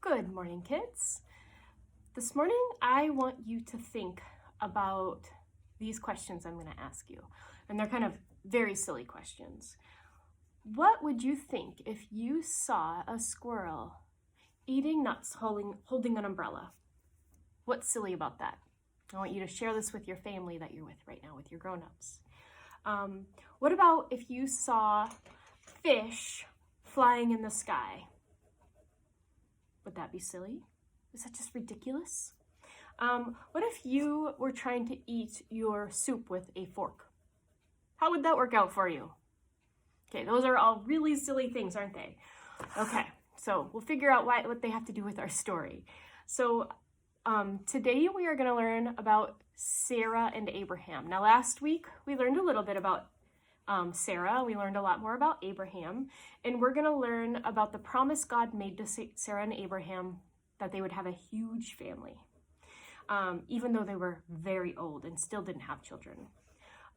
Good morning, kids. This morning, I want you to think about these questions I'm going to ask you. And they're kind of very silly questions. What would you think if you saw a squirrel eating nuts holding an umbrella? What's silly about that? I want you to share this with your family that you're with right now, with your grown-ups. What about if you saw fish flying in the sky? Would that be silly? Is that just ridiculous? What if you were trying to eat your soup with a fork? How would that work out for you? Okay, those are all really silly things, aren't they? Okay, so we'll figure out what they have to do with our story. So today we are going to learn about Sarah and Abraham. Now last week we learned a little bit about Sarah. We learned a lot more about Abraham, and we're going to learn about the promise God made to Sarah and Abraham that they would have a huge family, even though they were very old and still didn't have children.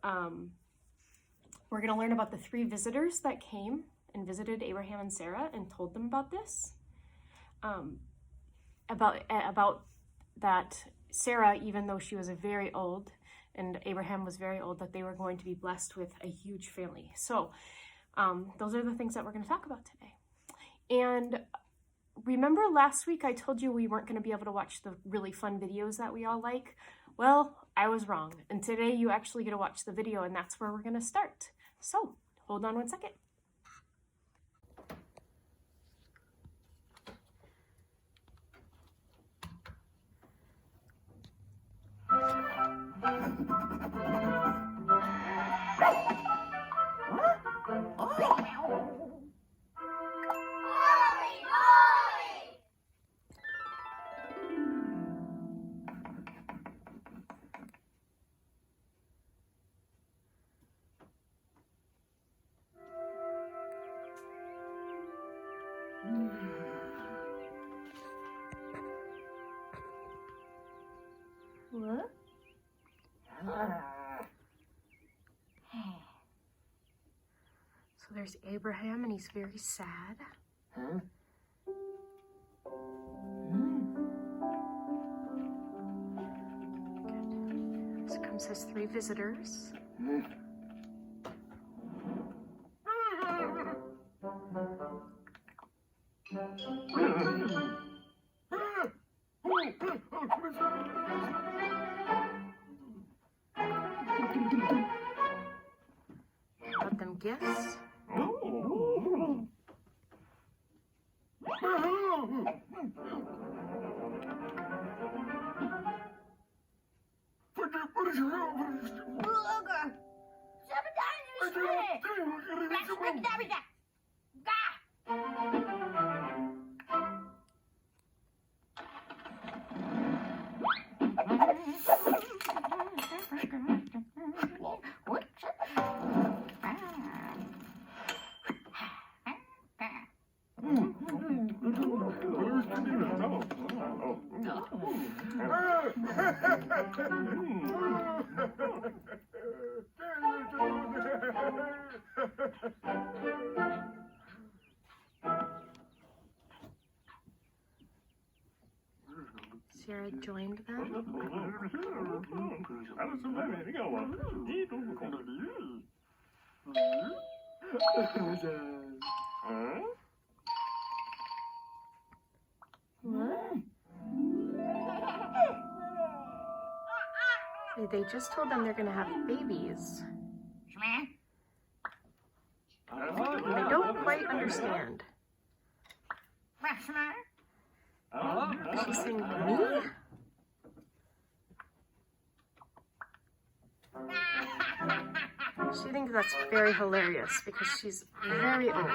We're going to learn about the 3 visitors that came and visited Abraham and Sarah and told them about this, about that Sarah, even though she was very old, and Abraham was very old, that they were going to be blessed with a huge family. So those are the things that we're going to talk about today. And remember last week I told you we weren't going to be able to watch the really fun videos that we all like? Well, I was wrong. And today you actually get to watch the video, and that's where we're going to start. So hold on one second. What? So there's Abraham, and he's very sad. Good. Here comes his 3 visitors. Got them gifts. Sarah joined them. They just told them they're going to have babies. They don't quite understand. She's saying, me? She thinks that's very hilarious because she's very old.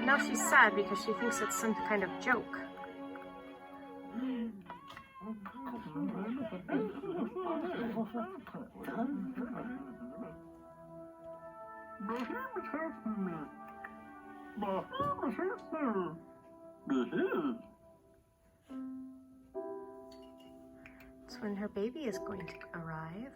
Now she's sad because she thinks it's some kind of joke. when her baby is going to arrive.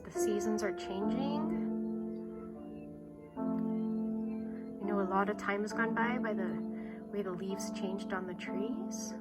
The seasons are changing. You know, a lot of time has gone by the way the leaves changed on the trees.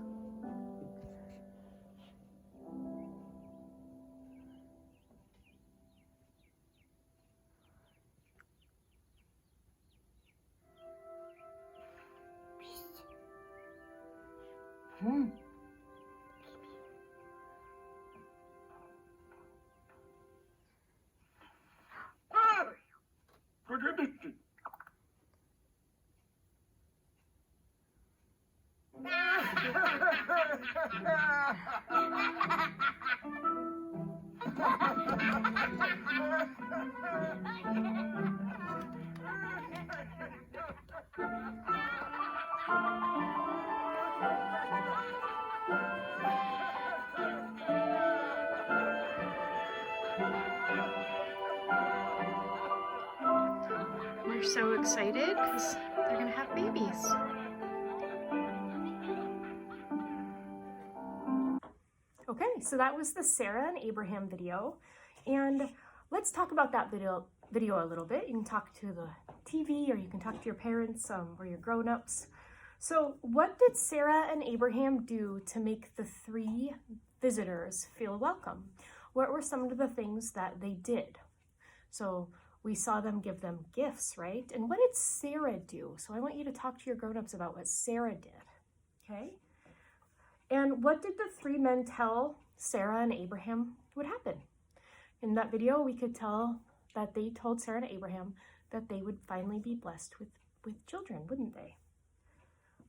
We're so excited because they're gonna have babies. Okay, so that was the Sarah and Abraham video, and let's talk about that video a little bit. You can talk to the TV, or you can talk to your parents, or your grown-ups. So what did Sarah and Abraham do to make the three visitors feel welcome? What were some of the things that they did? So we saw them give them gifts, right? And what did Sarah do? So I want you to talk to your grown-ups about what Sarah did, okay? And what did the three men tell Sarah and Abraham would happen? In that video, we could tell that they told Sarah and Abraham that they would finally be blessed with children, wouldn't they?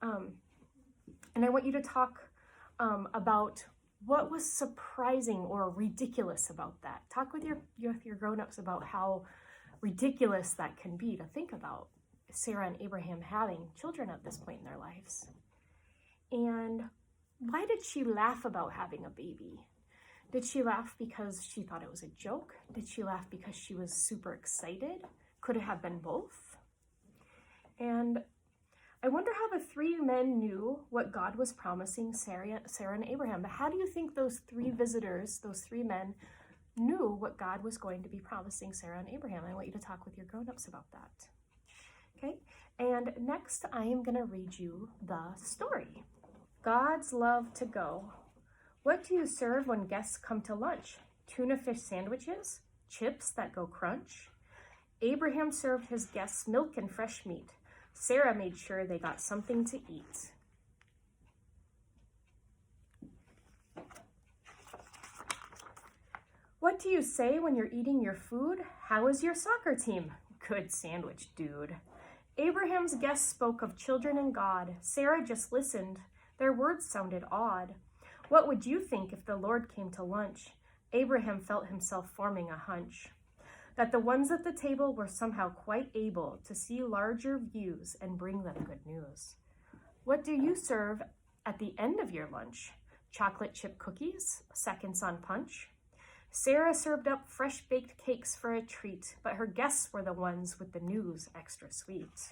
And I want you to talk about what was surprising or ridiculous about that. Talk with your grown-ups about how ridiculous that can be to think about Sarah and Abraham having children at this point in their lives. And why did she laugh about having a baby? Did she laugh because she thought it was a joke? Did she laugh because she was super excited? Could it have been both? And I wonder how the three men knew what God was promising Sarah and Abraham. But how do you think those three visitors, those three men, knew what God was going to be promising Sarah and Abraham? I want you to talk with your grown-ups about that. Okay, and next I am going to read you the story. God's love to go. What do you serve when guests come to lunch? Tuna fish sandwiches? Chips that go crunch? Abraham served his guests milk and fresh meat. Sarah made sure they got something to eat. What do you say when you're eating your food? How is your soccer team? Good sandwich, dude. Abraham's guests spoke of children and God. Sarah just listened. Their words sounded odd. What would you think if the Lord came to lunch? Abraham felt himself forming a hunch that the ones at the table were somehow quite able to see larger views and bring them good news. What do you serve at the end of your lunch? Chocolate chip cookies? Seconds on punch? Sarah served up fresh baked cakes for a treat, but her guests were the ones with the news extra sweet.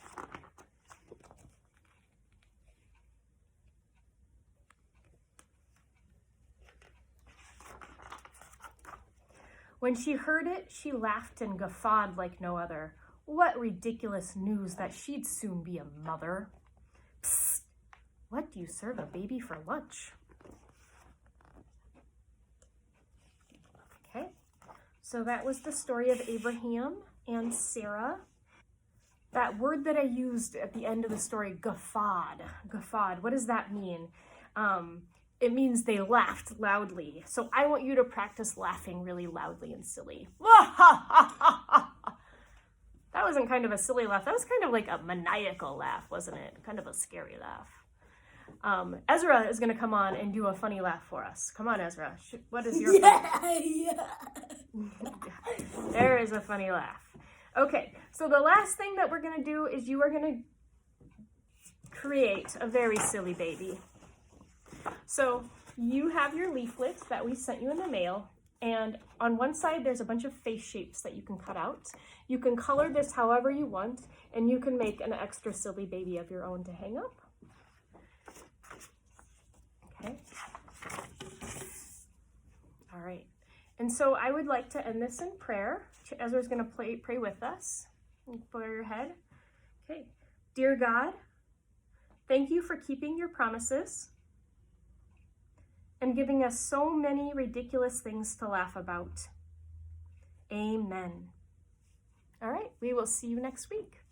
When she heard it, she laughed and guffawed like no other. What ridiculous news that she'd soon be a mother. Psst, what do you serve a baby for lunch? Okay, so that was the story of Abraham and Sarah. That word that I used at the end of the story, guffawed. Guffawed, what does that mean? It means they laughed loudly. So I want you to practice laughing really loudly and silly. That wasn't kind of a silly laugh. That was kind of like a maniacal laugh, wasn't it? Kind of a scary laugh. Ezra is going to come on and do a funny laugh for us. Come on, Ezra. What is your funny? There is a funny laugh. Okay, so the last thing that we're going to do is you are going to create a very silly baby. So you have your leaflets that we sent you in the mail. And on one side, there's a bunch of face shapes that you can cut out. You can color this however you want, and you can make an extra silly baby of your own to hang up. Okay. All right. And so I would like to end this in prayer. Ezra's going to pray with us. Bow your head. Okay. Dear God, thank you for keeping your promises and giving us so many ridiculous things to laugh about. Amen. All right, we will see you next week.